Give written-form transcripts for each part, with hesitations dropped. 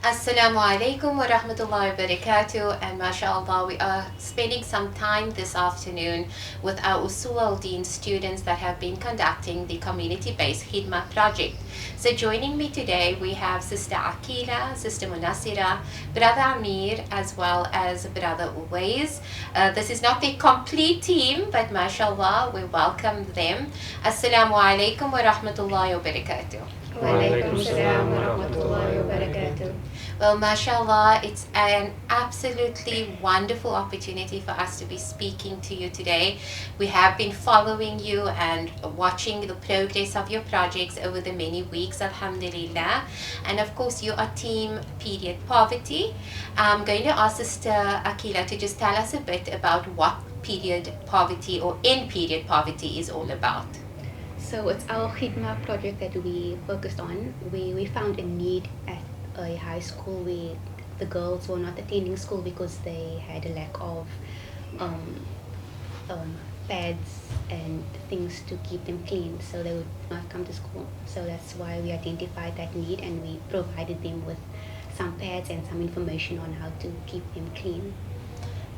Assalamu alaikum wa rahmatullahi wa barakatuh, and mashallah, we are spending some time this afternoon with our Usul al-Deen students that have been conducting the community-based Khidma project. So joining me today, we have Sister Akila, Sister Munasira, Brother Amir, as well as Brother Uwais. This is not the complete team, but mashallah, we welcome them. Assalamu alaikum wa rahmatullahi wa barakatuh. Wa alaikum salam wa rahmatullahi wa barakatuh. Well, mashallah, it's an absolutely wonderful opportunity for us to be speaking to you today. We have been following you and watching the progress of your projects over the many weeks, alhamdulillah. And of course, you are Team Period Poverty. I'm going to ask Sister Akila to just tell us a bit about what period poverty or end period poverty is all about. So it's our Khidma project that we focused on. We found a need at a high school where the girls were not attending school because they had a lack of pads and things to keep them clean, so they would not come to school. So that's why we identified that need and we provided them with some pads and some information on how to keep them clean.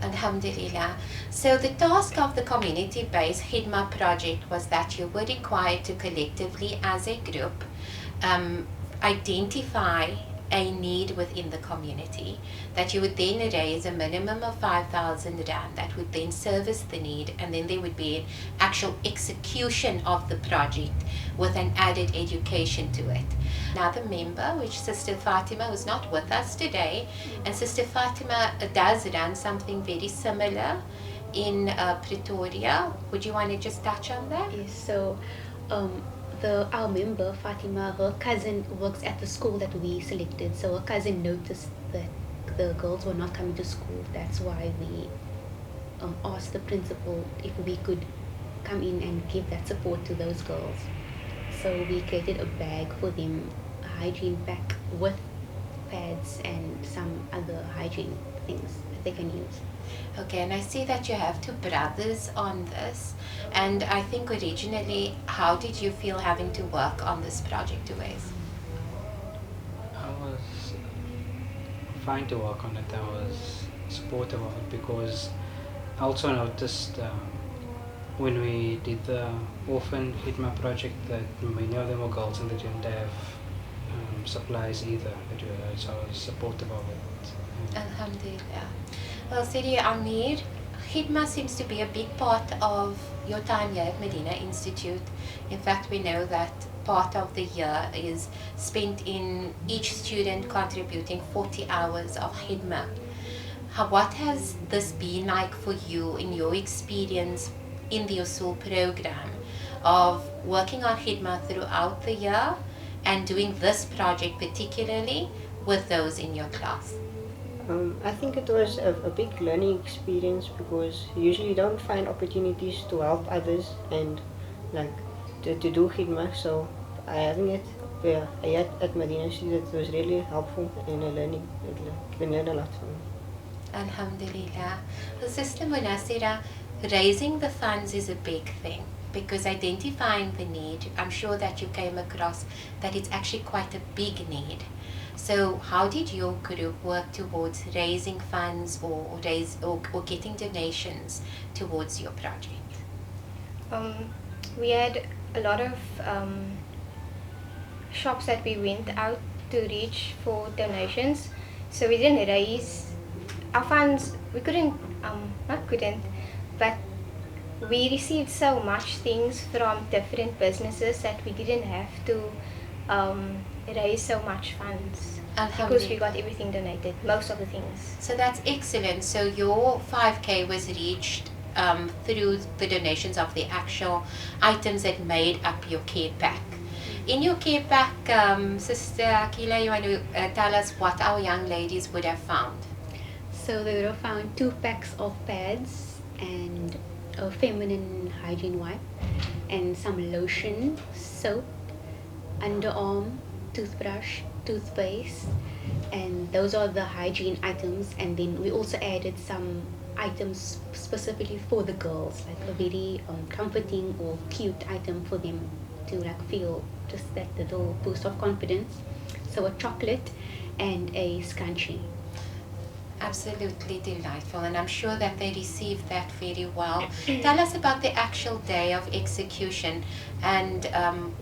Alhamdulillah. So the task of the community-based Khidma project was that you were required to collectively as a group identify a need within the community, that you would then raise a minimum of 5,000 rand that would then service the need, and then there would be an actual execution of the project with an added education to it. Another member, which Sister Fatima, was not with us today, and Sister Fatima does run something very similar in Pretoria. Would you want to just touch on that? Yes, so our member Fatima, her cousin works at the school that we selected. So her cousin noticed that the girls were not coming to school. That's why we asked the principal if we could come in and give that support to those girls. So we created a bag for them, a hygiene pack with pads and some other hygiene things that they can use. Okay, and I see that you have two brothers on this, and I think originally, how did you feel having to work on this project, Uwais? I was fine to work on it. I was supportive of it because I also noticed when we did the orphan Khidma project that many of them were girls and they didn't have supplies either. So I was supportive of it. Alhamdulillah. Well, Sidi Amir, Khidma seems to be a big part of your time here at Madina Institute. In fact, we know that part of the year is spent in each student contributing 40 hours of Khidma. What has this been like for you in your experience in the Usul program of working on Khidma throughout the year and doing this project particularly with those in your class? I think it was a big learning experience because you usually don't find opportunities to help others and like to do khidmah. So having it at Madina Institute, it was really helpful in I learned a lot from it. Alhamdulillah. Well, Sister Munasira, raising the funds is a big thing because identifying the need, I'm sure that you came across that it's actually quite a big need. So how did your group work towards raising funds or getting donations towards your project? We had a lot of shops that we went out to reach for donations. So we didn't raise our funds. We couldn't, but we received so much things from different businesses that we didn't have to raise so much funds because we got everything donated, most of the things. So that's excellent. So your 5K was reached through the donations of the actual items that made up your care pack. In your care pack, Sister Akila, you want to tell us what our young ladies would have found? So they would have found 2 packs of pads and a feminine hygiene wipe and some lotion, soap, underarm, toothbrush, toothpaste, and those are the hygiene items. And then we also added some items specifically for the girls, like a very comforting or cute item for them to like feel just that little boost of confidence. So a chocolate and a scrunchie. Absolutely delightful, and I'm sure that they received that very well. Tell us about the actual day of execution and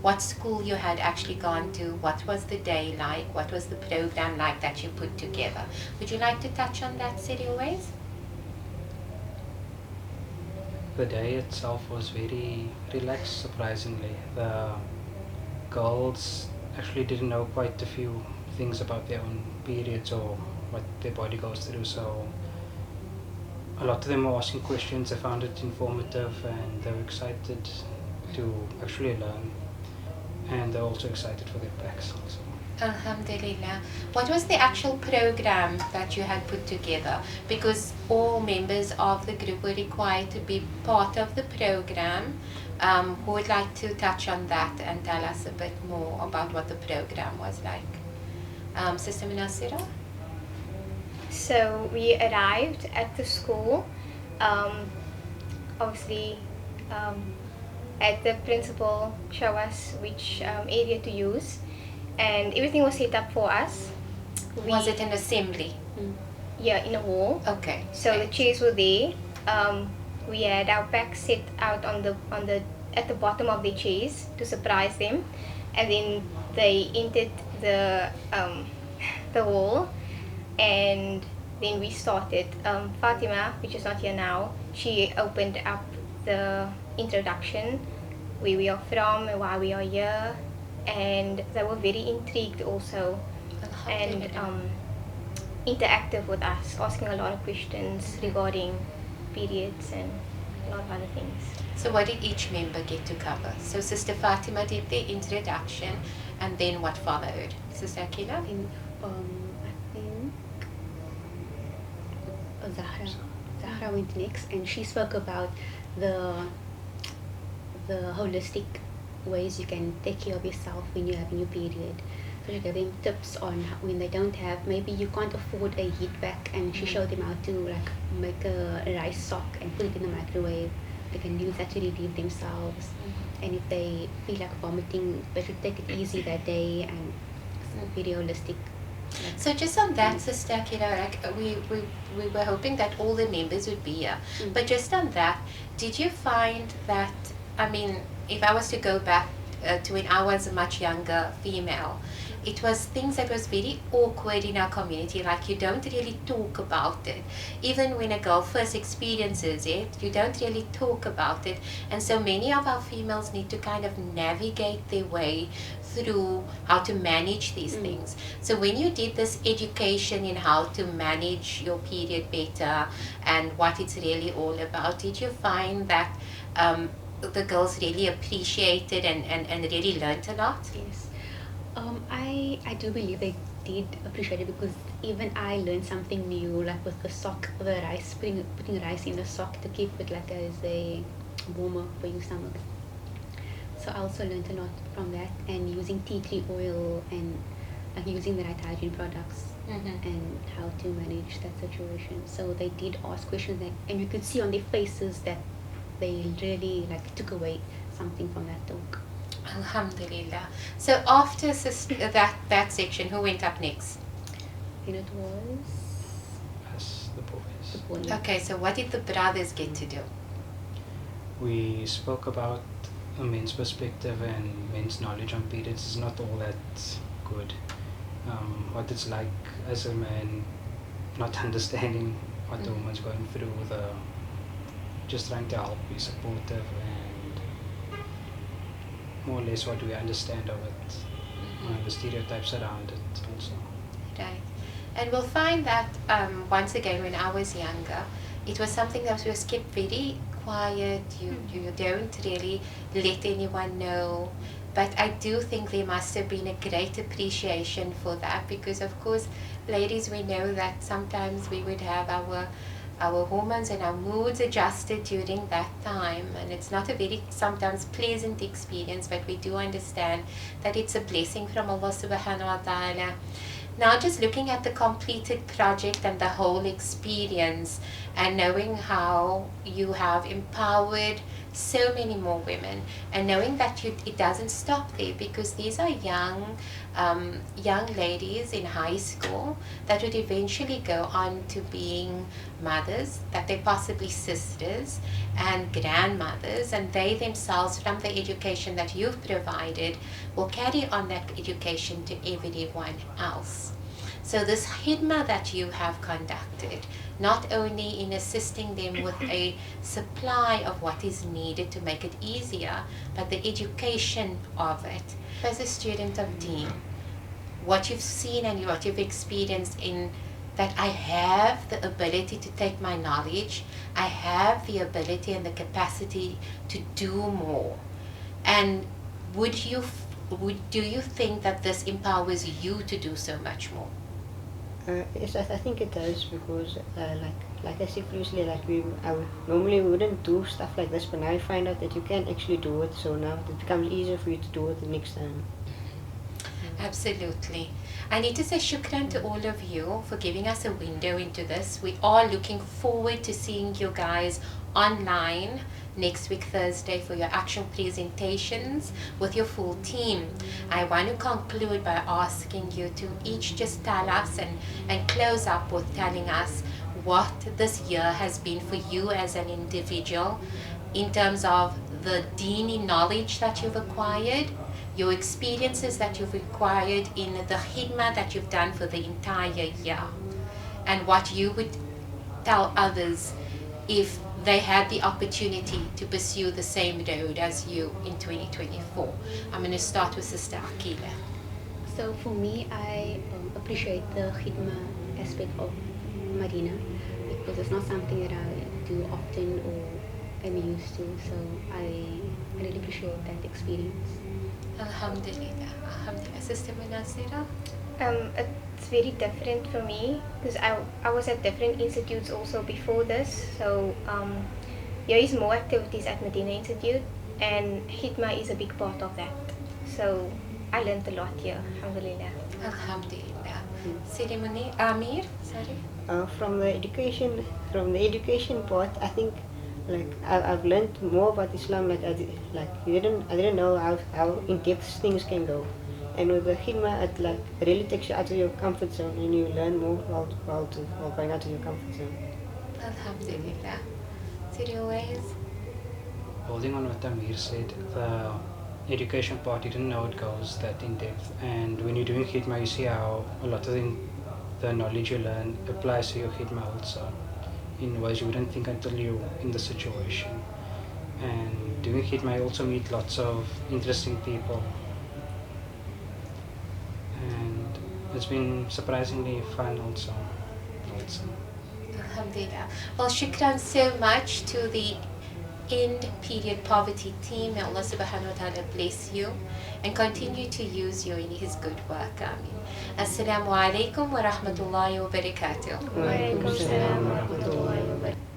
what school you had actually gone to. What was the day like? What was the program like that you put together? Would you like to touch on that, Siriways? The day itself was very relaxed, surprisingly. The girls actually didn't know quite a few things about their own periods or what their body goes through, so a lot of them were asking questions. They found it informative and they were excited to actually learn, and they're also excited for their packs also. Alhamdulillah. What was the actual program that you had put together? Because all members of the group were required to be part of the program. Who would like to touch on that and tell us a bit more about what the program was like? Sister Munasira? So we arrived at the school, obviously had the principal show us which area to use, and everything was set up for us. Was it an assembly? Yeah, in a hall. Okay. So the chairs were there. We had our packs set out on the at the bottom of the chairs to surprise them, and then they entered the hall, and then we started. Fatima, which is not here now, she opened up the introduction, where we are from and why we are here, and they were very intrigued also, and interactive with us, asking a lot of questions regarding periods and a lot of other things. So what did each member get to cover? So Sister Fatima did the introduction, and then what followed? Sister Akila? I think Zahra went next, and she spoke about the holistic ways you can take care of yourself when you're having your period. So she gave them tips on when they don't have, maybe you can't afford a heat pack, and she showed them how to like make a rice sock and put it in the microwave. They can use that to relieve themselves, and if they feel like vomiting, they should take it easy that day, and very holistic. So just on that, Sister Akila, like we were hoping that all the members would be here, but just on that, did you find that, I mean, if I was to go back to when I was a much younger female, it was things that was very awkward in our community, like you don't really talk about it. Even when a girl first experiences it, you don't really talk about it. And so many of our females need to kind of navigate their way through how to manage these things. So when you did this education in how to manage your period better and what it's really all about, did you find that the girls really appreciated and really learnt a lot? Yes. I do believe they did appreciate it, because even I learned something new, like with the sock, the rice, putting rice in the sock to keep it like as a warmer for your stomach. So I also learned a lot from that, and using tea tree oil and like using the right hygiene products and how to manage that situation. So they did ask questions, and you could see on their faces that they really like took away something from that talk. Alhamdulillah. So after that section, who went up next? And it was As the boys. the boy. Okay, so what did the brothers get to do? We spoke about a men's perspective, and men's knowledge on periods is not all that good. What it's like as a man, not understanding what the woman's going through, just trying to help, be supportive, and more or less what we understand of it, the stereotypes around it also. Right. And we'll find that once again, when I was younger, it was something that was kept very quiet. You don't really let anyone know. But I do think there must have been a great appreciation for that, because of course, ladies, we know that sometimes we would have our hormones and our moods adjusted during that time, and it's not a very sometimes pleasant experience, but we do understand that it's a blessing from Allah subhanahu wa ta'ala. Now, just looking at the completed project and the whole experience, and knowing how you have empowered so many more women, and knowing that it doesn't stop there, because these are young ladies in high school that would eventually go on to being mothers, that they're possibly sisters and grandmothers, and they themselves, from the education that you've provided, will carry on that education to everyone else. So this khidma that you have conducted, not only in assisting them with a supply of what is needed to make it easier, but the education of it. As a student of Deen, what you've seen and what you've experienced in that I have the ability to take my knowledge, I have the ability and the capacity to do more. And do you think that this empowers you to do so much more? Yes, I think it does, because like I said previously, normally we wouldn't do stuff like this, but now I find out that you can actually do it, so now it becomes easier for you to do it the next time. Absolutely. I need to say shukran to all of you for giving us a window into this. We are looking forward to seeing you guys online next week Thursday for your actual presentations with your full team. I want to conclude by asking you to each just tell us and close up with telling us what this year has been for you as an individual in terms of the Dini knowledge that you've acquired, your experiences that you've acquired in the khidmah that you've done for the entire year, and what you would tell others if they had the opportunity to pursue the same road as you in 2024. I'm going to start with Sister Akila. So for me, I appreciate the khidmah aspect of Madina, because it's not something that I do often or am used to, so I really appreciate that experience. Alhamdulillah. Alhamdulillah. Sister Munasira? It's very different for me because I was at different institutes also before this. So there is more activities at Madina Institute, and khidmah is a big part of that. So I learned a lot here. Alhamdulillah. Alhamdulillah. Sidi Amir? Sorry. From the education part, I think I've learned more about Islam. I didn't know how in depth things can go, and with the khidmah, it really takes you out of your comfort zone, and you learn more while going out of your comfort zone. Alhamdulillah. Sidi Uwais? Building on what Amir said, the education part, you didn't know it goes that in depth, and when you're doing khidmah, you see how a lot of the knowledge you learn applies to your khidmah also, in ways you wouldn't think until you're in the situation. And doing khidmah, you also meet lots of interesting people, and it's been surprisingly fun also. Alhamdulillah. Well, shukran so much to the Eend period poverty team. May Allah subhanahu wa ta'ala bless you and continue to use you in his good work. Ameen. Assalamu alaikum wa rahmatullahi wa barakatuh. Wa alaikum salam wa rahmatullahi wa barakatuh.